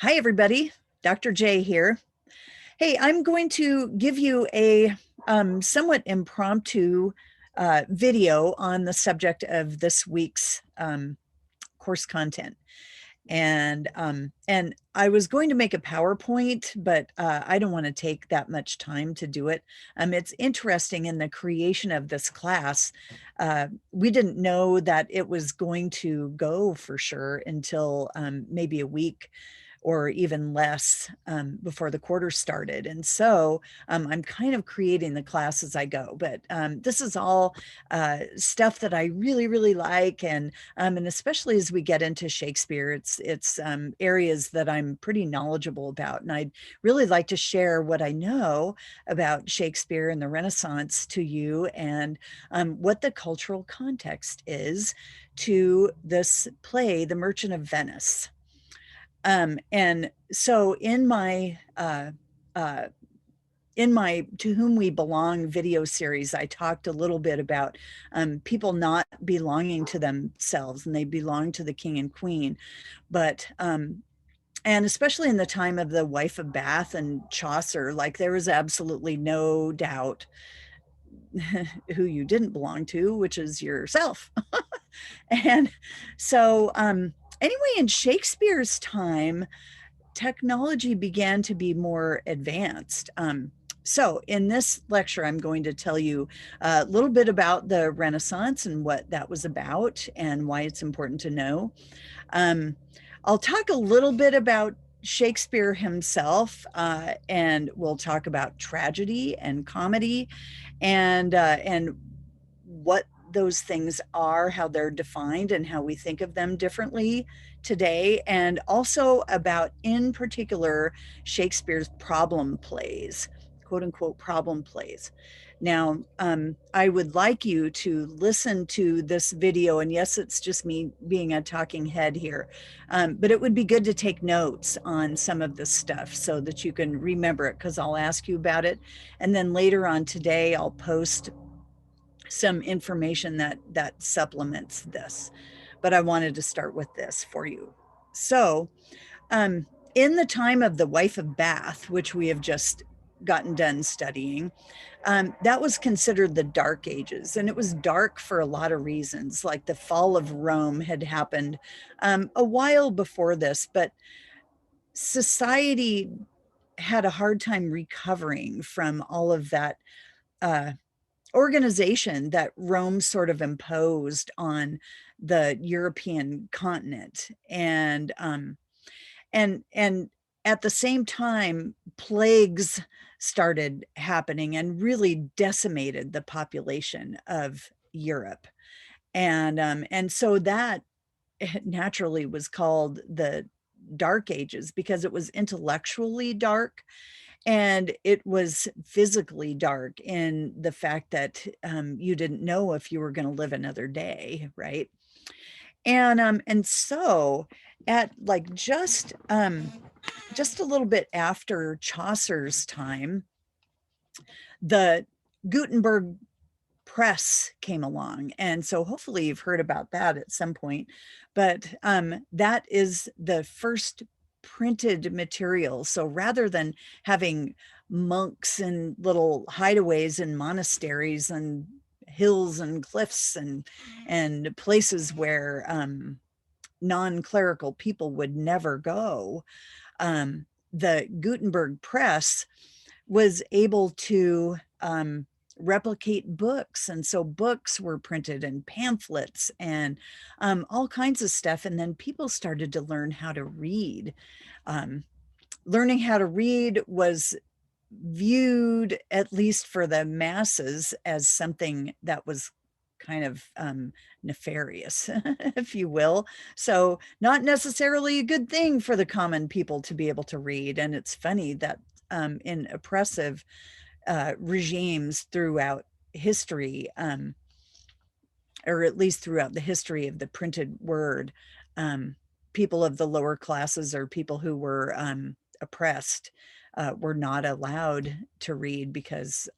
Hi, everybody. Dr. J here. Hey, I'm going to give you a somewhat impromptu video on the subject of this week's course content. And I was going to make a PowerPoint, but I don't want to take that much time to do it. It's interesting in the creation of this class. We didn't know that it was going to go for sure until maybe a week or even less before the quarter started. And so I'm kind of creating the class as I go. But this is all stuff that I really, really like. And especially as we get into Shakespeare, it's areas that I'm pretty knowledgeable about. And I'd really like to share what I know about Shakespeare and the Renaissance to you and what the cultural context is to this play, The Merchant of Venice. And so in my To Whom We Belong video series, I talked a little bit about people not belonging to themselves, and they belong to the king and queen. But and especially in the time of the Wife of Bath and Chaucer, like there was absolutely no doubt who you didn't belong to, which is yourself. And so anyway, in Shakespeare's time, technology began to be more advanced. So in this lecture, I'm going to tell you a little bit about the Renaissance and what that was about and why it's important to know. Um, I'll talk a little bit about Shakespeare himself, and we'll talk about tragedy and comedy and what those things are, how they're defined, and how we think of them differently today, and also about, in particular, Shakespeare's problem plays, quote unquote, problem plays. Now, I would like you to listen to this video, and yes, it's just me being a talking head here, but it would be good to take notes on some of this stuff so that you can remember it, because I'll ask you about it. And then later on today, I'll post some information that supplements this, but I wanted to start with this for you. So in the time of the Wife of Bath, which we have just gotten done studying, that was considered the Dark Ages, and it was dark for a lot of reasons. Like the fall of Rome had happened a while before this, but society had a hard time recovering from all of that uh, organization that Rome sort of imposed on the European continent. And at the same time, plagues started happening and really decimated the population of Europe. And so that naturally was called the Dark Ages because it was intellectually dark and it was physically dark in the fact that you didn't know if you were going to live another day, right? And so at like just a little bit after Chaucer's time, the Gutenberg press came along, and so hopefully you've heard about that at some point. But that is the first printed material. So rather than having monks in little hideaways in monasteries and hills and cliffs and places where non-clerical people would never go, the Gutenberg press was able to replicate books. And so books were printed and pamphlets and all kinds of stuff. And then people started to learn how to read. Learning how to read was viewed, at least for the masses, as something that was kind of nefarious, if you will. So, not necessarily a good thing for the common people to be able to read. And it's funny that in oppressive regimes throughout history, or at least throughout the history of the printed word, people of the lower classes or people who were oppressed were not allowed to read because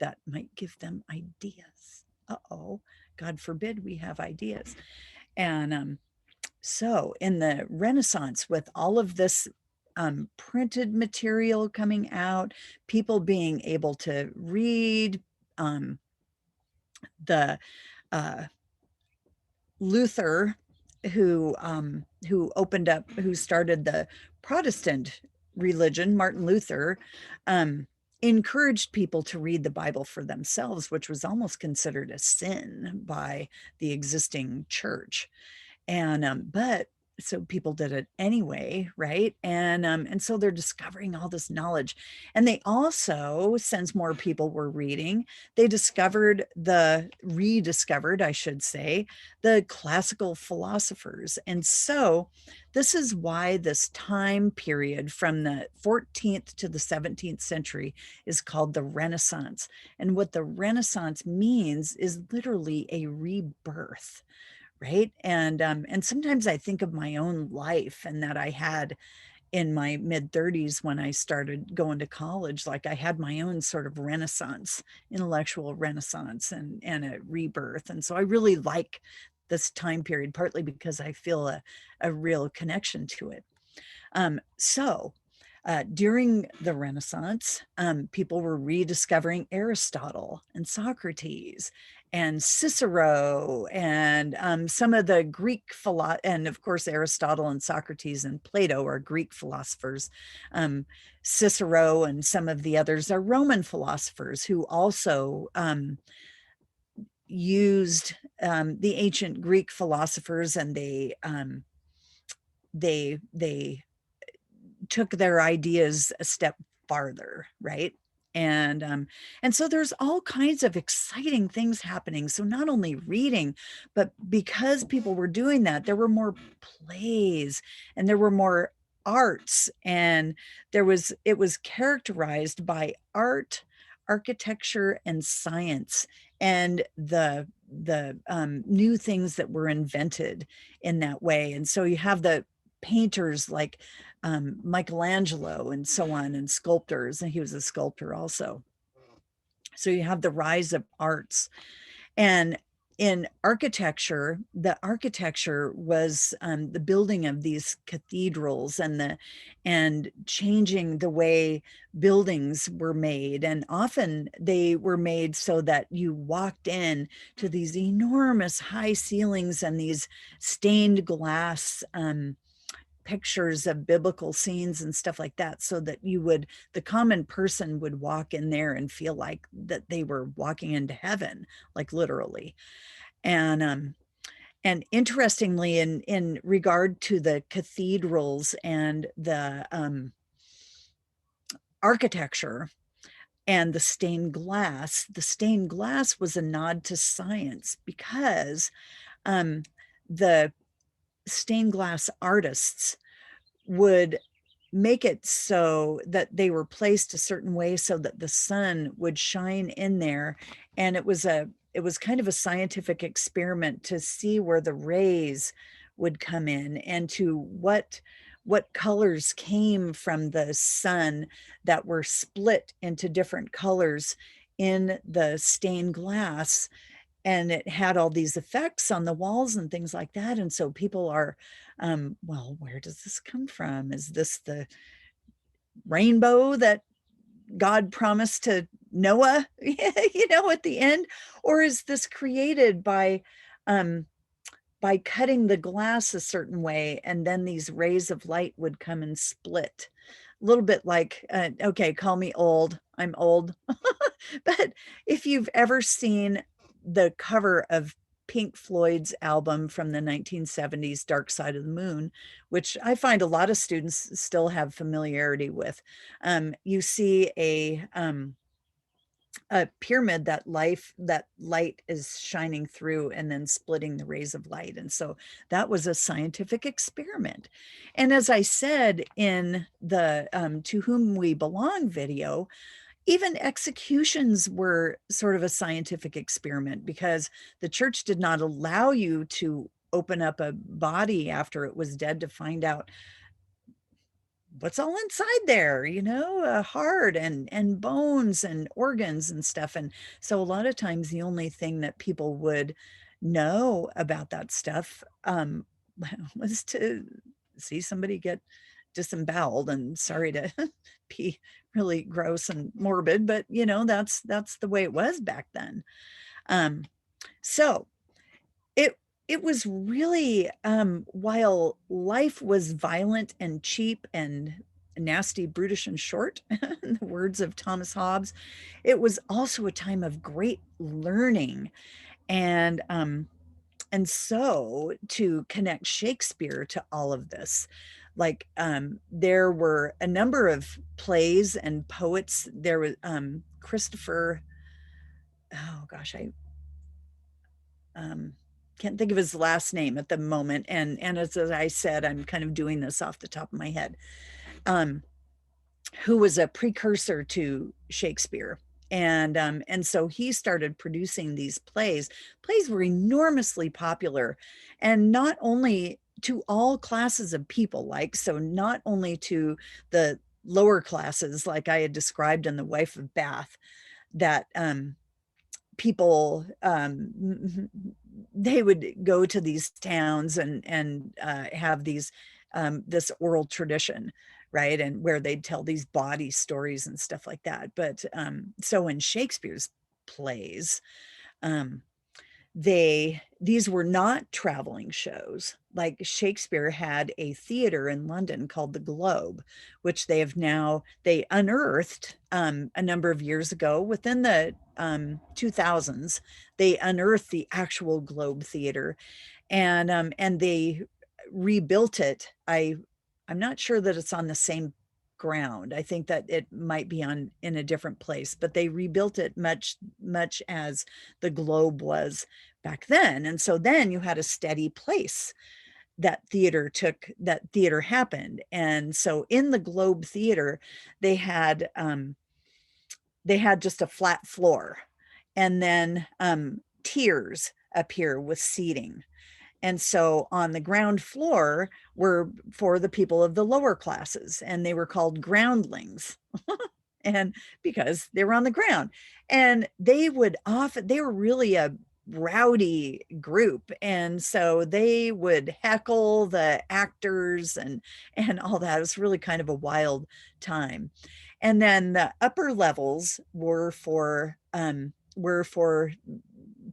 that might give them ideas. Uh-oh, God forbid we have ideas. And So in the Renaissance, with all of this printed material coming out, people being able to read, um, the uh, Luther, who started the Protestant religion, Martin Luther, um, encouraged people to read the Bible for themselves, which was almost considered a sin by the existing church. And but so people did it anyway, right? And so they're discovering all this knowledge. And they also, since more people were reading, they rediscovered, I should say, the classical philosophers. And so this is why this time period from the 14th to the 17th century is called the Renaissance. And what the Renaissance means is literally a rebirth, right? And sometimes I think of my own life and that I had in my mid 30s when I started going to college. Like I had my own sort of renaissance, intellectual renaissance, and a rebirth. And so I really like this time period, partly because I feel a real connection to it. During the Renaissance, people were rediscovering Aristotle and Socrates and Cicero and some of the Greek philosophers, and of course, Aristotle and Socrates and Plato are Greek philosophers. Cicero and some of the others are Roman philosophers who also used the ancient Greek philosophers, and they took their ideas a step farther, right? And so there's all kinds of exciting things happening. So not only reading, but because people were doing that, there were more plays and there were more arts, and it was characterized by art, architecture, and science, and the new things that were invented in that way. And so you have the painters like Michelangelo and so on, and sculptors, and he was a sculptor also. So you have the rise of arts. And in architecture, the architecture was the building of these cathedrals and changing the way buildings were made. And often they were made so that you walked in to these enormous high ceilings and these stained glass pictures of biblical scenes and stuff like that, so that the common person would walk in there and feel like that they were walking into heaven, like literally. And interestingly, in regard to the cathedrals and the architecture and the stained glass was a nod to science, because the stained glass artists would make it so that they were placed a certain way so that the sun would shine in there. And it was kind of a scientific experiment to see where the rays would come in, and to what colors came from the sun that were split into different colors in the stained glass. And it had all these effects on the walls and things like that. And so people are, well, where does this come from? Is this the rainbow that God promised to Noah, at the end? Or is this created by cutting the glass a certain way, and then these rays of light would come and split? A little bit like, okay, call me old, I'm old. But if you've ever seen the cover of Pink Floyd's album from the 1970s, Dark Side of the Moon, which I find a lot of students still have familiarity with, you see a pyramid that light is shining through and then splitting the rays of light. And so that was a scientific experiment. And as I said in the To Whom We Belong video, even executions were sort of a scientific experiment, because the church did not allow you to open up a body after it was dead to find out what's all inside there, heart and bones and organs and stuff. And so a lot of times the only thing that people would know about that stuff was to see somebody get disemboweled. And sorry to be really gross and morbid, but you know, that's the way it was back then. Um, so it it was really, while life was violent and cheap and nasty, brutish, and short, in the words of Thomas Hobbes, it was also a time of great learning. And so to connect Shakespeare to all of this, like, there were a number of plays and poets. There was, Christopher, oh gosh, I um, can't think of his last name at the moment. And as I said, I'm kind of doing this off the top of my head. Um, who was a precursor to Shakespeare. And so he started producing these plays. Plays were enormously popular, and not only to all classes of people, like, so not only to the lower classes, like I had described in The Wife of Bath, that people, they would go to these towns and have these, this oral tradition, right, and where they'd tell these body stories and stuff like that. But so in Shakespeare's plays, um, these were not traveling shows. Like, Shakespeare had a theater in London called the Globe, which they unearthed, a number of years ago. Within the 2000s, they unearthed the actual Globe Theater, and they rebuilt it. I'm not sure that it's on the same ground. I think that it might be on in a different place, but they rebuilt it much as the Globe was back then. And so then you had a steady place that theater happened. And so in the Globe Theater, they had, just a flat floor, and then tiers appear with seating. And so on the ground floor were for the people of the lower classes, and they were called groundlings. And because they were on the ground, and they were really a rowdy group, and so they would heckle the actors and all that. It was really kind of a wild time. And then the upper levels were for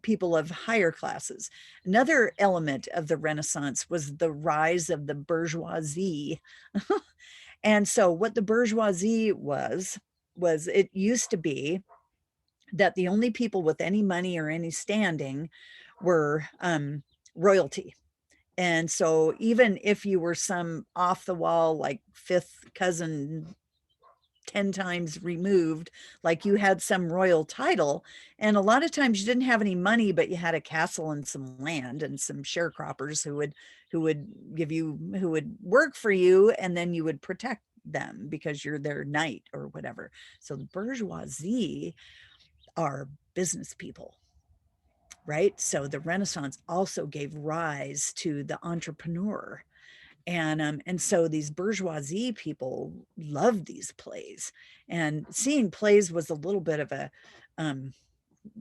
people of higher classes. Another element of the Renaissance was the rise of the bourgeoisie. And so what the bourgeoisie was it used to be that the only people with any money or any standing were, royalty. And so even if you were some off the wall, like fifth cousin 10 times removed, like you had some royal title, and a lot of times you didn't have any money, but you had a castle and some land and some sharecroppers who would work for you, and then you would protect them because you're their knight or whatever. So the bourgeoisie are business people, right? So the Renaissance also gave rise to the entrepreneur. And so these bourgeoisie people loved these plays, and seeing plays was a little bit of a,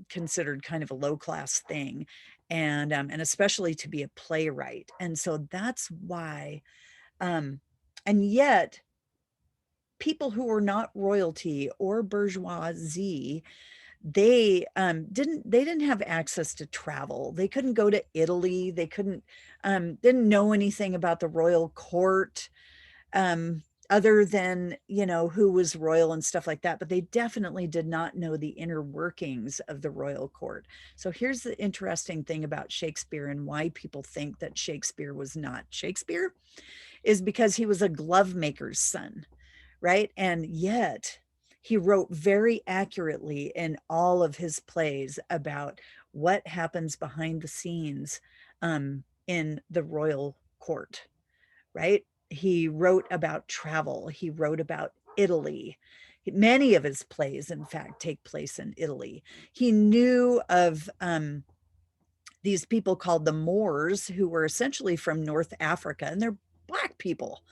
considered kind of a low class thing, and especially to be a playwright. And so that's why, and yet people who were not royalty or bourgeoisie, they didn't have access to travel. They couldn't go to Italy. They didn't know anything about the royal court, other than, who was royal and stuff like that. But they definitely did not know the inner workings of the royal court. So here's the interesting thing about Shakespeare and why people think that Shakespeare was not Shakespeare, is because he was a glove maker's son, right? And yet he wrote very accurately in all of his plays about what happens behind the scenes, in the royal court, right? He wrote about travel. He wrote about Italy. Many of his plays, in fact, take place in Italy. He knew of, these people called the Moors, who were essentially from North Africa, and they're Black people,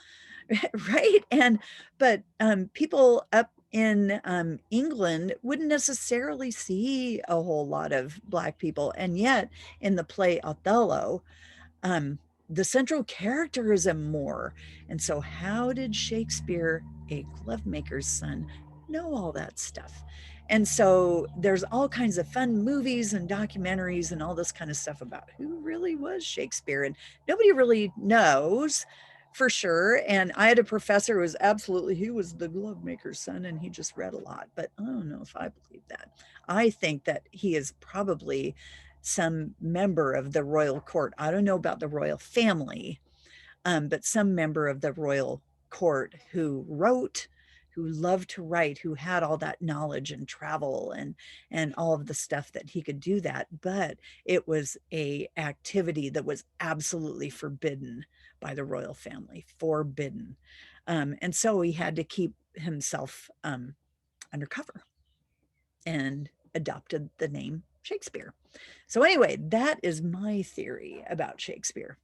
right? But people up in, England wouldn't necessarily see a whole lot of Black people, and yet in the play Othello, the central character is a Moor. And so how did Shakespeare, a glovemaker's son, know all that stuff? And so there's all kinds of fun movies and documentaries and all this kind of stuff about who really was Shakespeare. And nobody really knows for sure. And I had a professor who was absolutely, he was the glovemaker's son and he just read a lot. But I don't know if I believe that. I think that he is probably some member of the royal court. I don't know about the royal family, but some member of the royal court who wrote, who loved to write, who had all that knowledge and travel and all of the stuff that he could do that. But it was a activity that was absolutely forbidden by the royal family, forbidden. And so he had to keep himself undercover and adopted the name Shakespeare. So anyway, that is my theory about Shakespeare.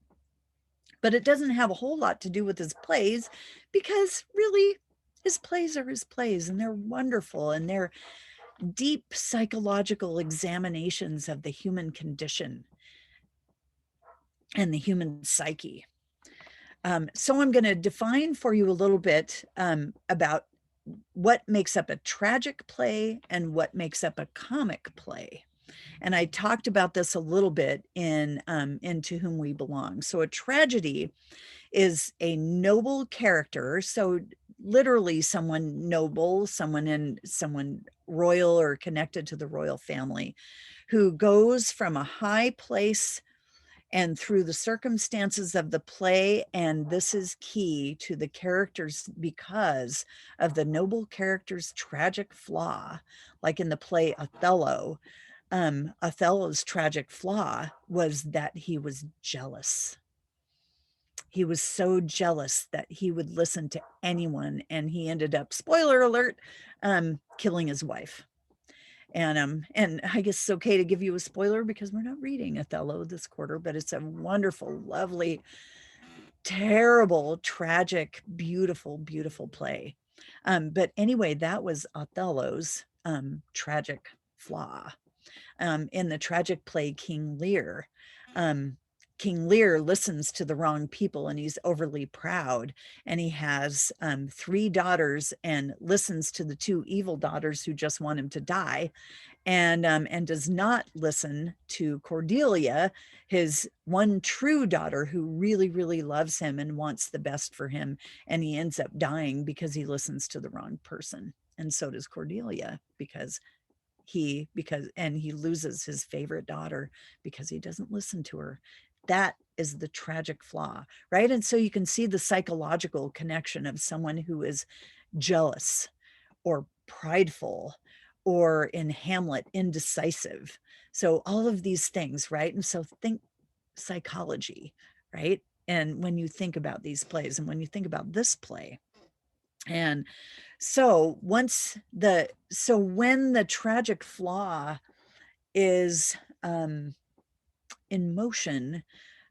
But it doesn't have a whole lot to do with his plays, because really his plays are his plays and they're wonderful and they're deep psychological examinations of the human condition and the human psyche. So I'm going to define for you a little bit about what makes up a tragic play and what makes up a comic play. And I talked about this a little bit in To Whom We Belong. So a tragedy is a noble character. So literally someone noble, someone royal or connected to the royal family, who goes from a high place and through the circumstances of the play. And this is key to the characters because of the noble character's tragic flaw, like in the play Othello. Othello's tragic flaw was that he was jealous. He was so jealous that he would listen to anyone, and he ended up, spoiler alert, killing his wife. And I guess it's okay to give you a spoiler because we're not reading Othello this quarter, but it's a wonderful, lovely, terrible, tragic, beautiful, beautiful play. But anyway, that was Othello's tragic flaw. In the tragic play King Lear, King Lear listens to the wrong people and he's overly proud, and he has 3 daughters and listens to the 2 evil daughters who just want him to die, and does not listen to Cordelia, his one true daughter who really, really loves him and wants the best for him. And he ends up dying because he listens to the wrong person. And so does Cordelia, because he loses his favorite daughter because he doesn't listen to her. That is the tragic flaw, right? And so you can see the psychological connection of someone who is jealous or prideful, or in Hamlet, indecisive. So all of these things, right? And so think psychology, right? And when you think about these plays and when you think about this play, and so when the tragic flaw is in motion,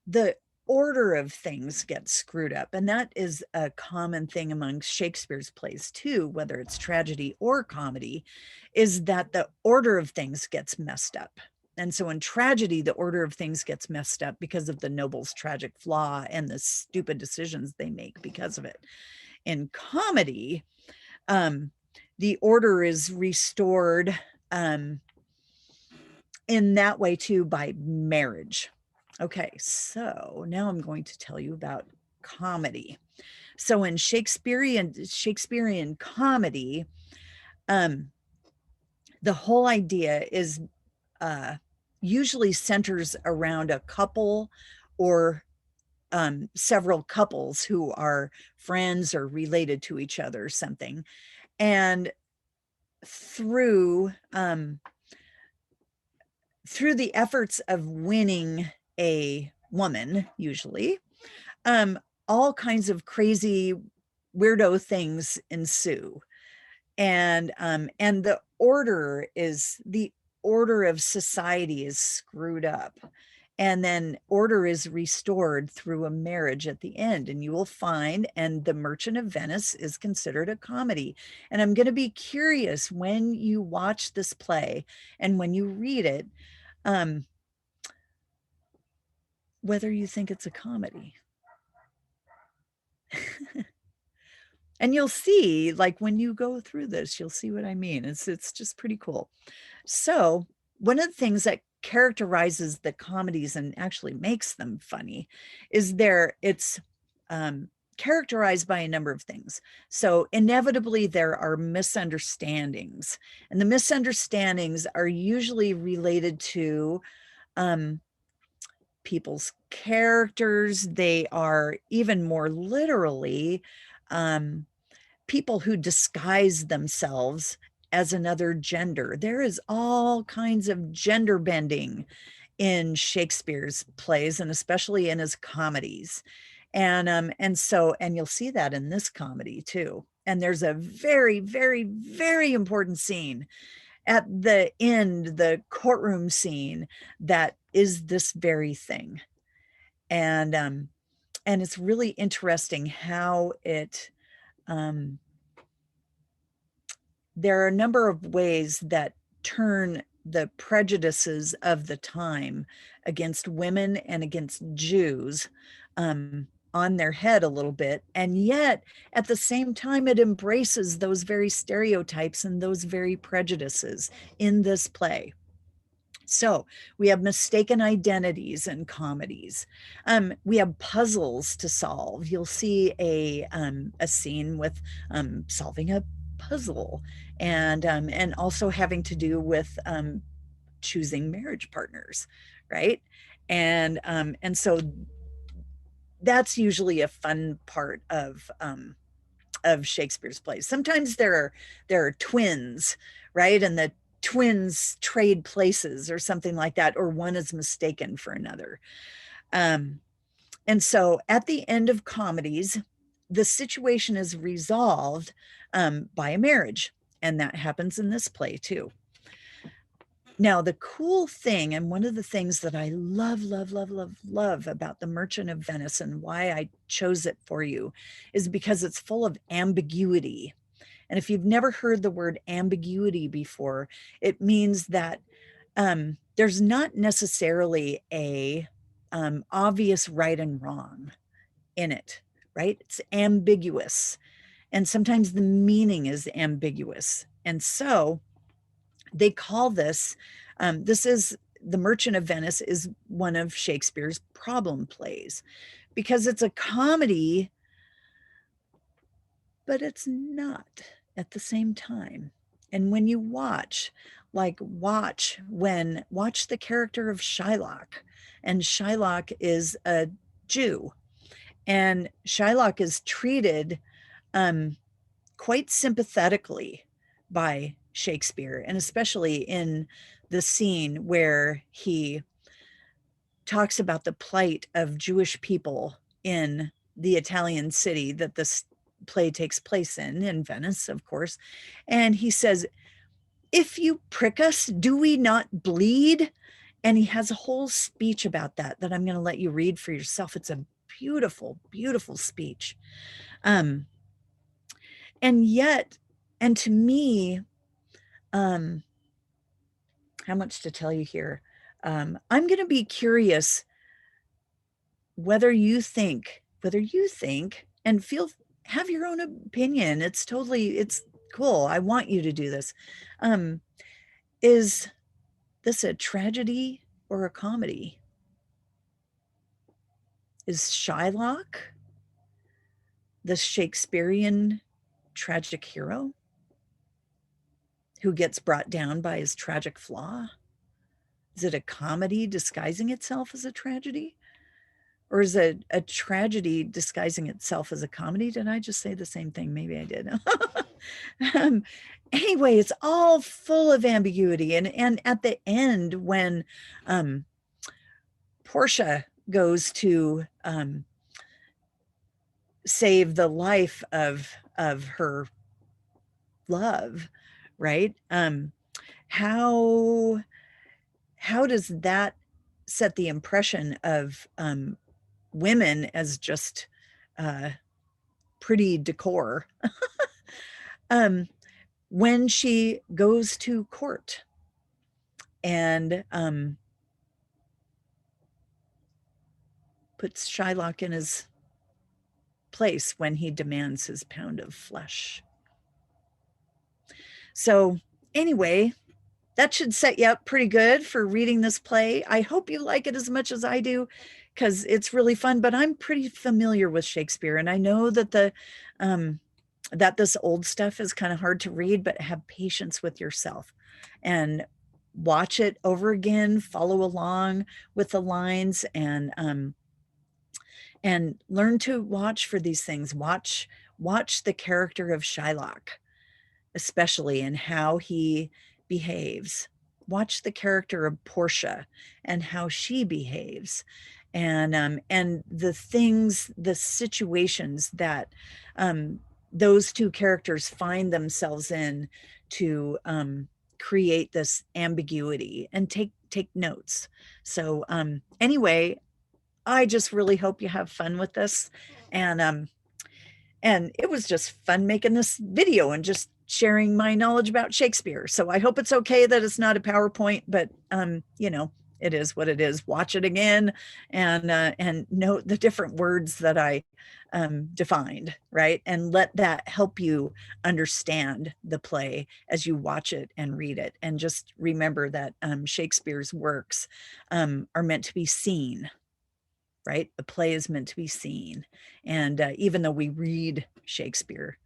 the order of things gets screwed up. And that is a common thing among Shakespeare's plays too, whether it's tragedy or comedy, is that the order of things gets messed up. And so in tragedy, the order of things gets messed up because of the noble's tragic flaw and the stupid decisions they make because of it. In comedy, the order is restored in that way too by marriage. Okay, so now I'm going to tell you about comedy. So in Shakespearean comedy, the whole idea is usually centers around a couple or several couples who are friends or related to each other or something. And through the efforts of winning a woman, usually, all kinds of crazy weirdo things ensue. And the order of society is screwed up. And then order is restored through a marriage at the end. And you will find, and The Merchant of Venice is considered a comedy. And I'm going to be curious when you watch this play and when you read it, whether you think it's a comedy. And you'll see, like when you go through this, you'll see what I mean. It's just pretty cool. So one of the things that characterizes the comedies and actually makes them funny is it's characterized by a number of things. So inevitably there are misunderstandings, and the misunderstandings are usually related to people's characters. They are even more literally people who disguise themselves as another gender. There is all kinds of gender bending in Shakespeare's plays, and especially in his comedies. And you'll see that in this comedy too. And there's a very, very, very important scene at the end, the courtroom scene, that is this very thing. And it's really interesting how there are a number of ways that turn the prejudices of the time against women and against Jews on their head a little bit. And yet, at the same time, it embraces those very stereotypes and those very prejudices in this play. So we have mistaken identities in comedies. We have puzzles to solve. You'll see a scene with solving a puzzle, and also having to do with choosing marriage partners, right? And so that's usually a fun part of Shakespeare's plays. Sometimes there are twins, right? And the twins trade places or something like that, or one is mistaken for another. And so at the end of comedies, the situation is resolved by a marriage. And that happens in this play too. Now, the cool thing, and one of the things that I love, love, love, love, love about The Merchant of Venice, and why I chose it for you, is because it's full of ambiguity. And if you've never heard the word ambiguity before, it means that there's not necessarily a obvious right and wrong in it, right? It's ambiguous. And sometimes the meaning is ambiguous. And so they call this, The Merchant of Venice is one of Shakespeare's problem plays, because it's a comedy, but it's not at the same time. And when you watch the character of Shylock, and Shylock is a Jew, and Shylock is treated quite sympathetically by Shakespeare, and especially in the scene where he talks about the plight of Jewish people in the Italian city that this play takes place in Venice, of course. And he says, "If you prick us, do we not bleed?" And he has a whole speech about that I'm going to let you read for yourself. It's a beautiful, beautiful speech. And yet, and to me, how much to tell you here? I'm going to be curious whether you think, and have your own opinion. It's cool. I want you to do this. Is this a tragedy or a comedy? Is Shylock the Shakespearean tragic hero who gets brought down by his tragic flaw? Is it a comedy disguising itself as a tragedy? Or is it a tragedy disguising itself as a comedy? Did I just say the same thing? Maybe I did. Anyway, it's all full of ambiguity. And at the end, when Portia goes to save the life of her love, right? How does that set the impression of women as just pretty decor when she goes to court and puts Shylock in his place when he demands his pound of flesh. So anyway, that should set you up pretty good for reading this play. I hope you like it as much as I do, because it's really fun. But I'm pretty familiar with Shakespeare, and I know that that this old stuff is kind of hard to read, but have patience with yourself and watch it over again, follow along with the lines, and learn to watch for these things. Watch the character of Shylock, especially in how he behaves. Watch the character of Portia and how she behaves, and the things, the situations that those two characters find themselves in to create this ambiguity, and take notes. So anyway, I just really hope you have fun with this, and it was just fun making this video and just sharing my knowledge about Shakespeare. So I hope it's okay that it's not a PowerPoint, but you know, it is what it is. Watch it again and note the different words that I defined, right? And let that help you understand the play as you watch it and read it. And just remember that Shakespeare's works are meant to be seen, right? The play is meant to be seen. And even though we read Shakespeare,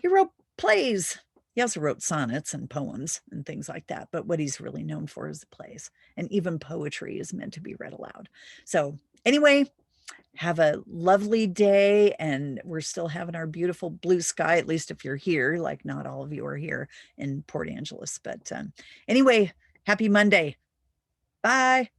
he wrote plays. He also wrote sonnets and poems and things like that. But what he's really known for is the plays. And even poetry is meant to be read aloud. So anyway, have a lovely day. And we're still having our beautiful blue sky, at least if you're here. Like, not all of you are here in Port Angeles. But anyway, happy Monday. Bye.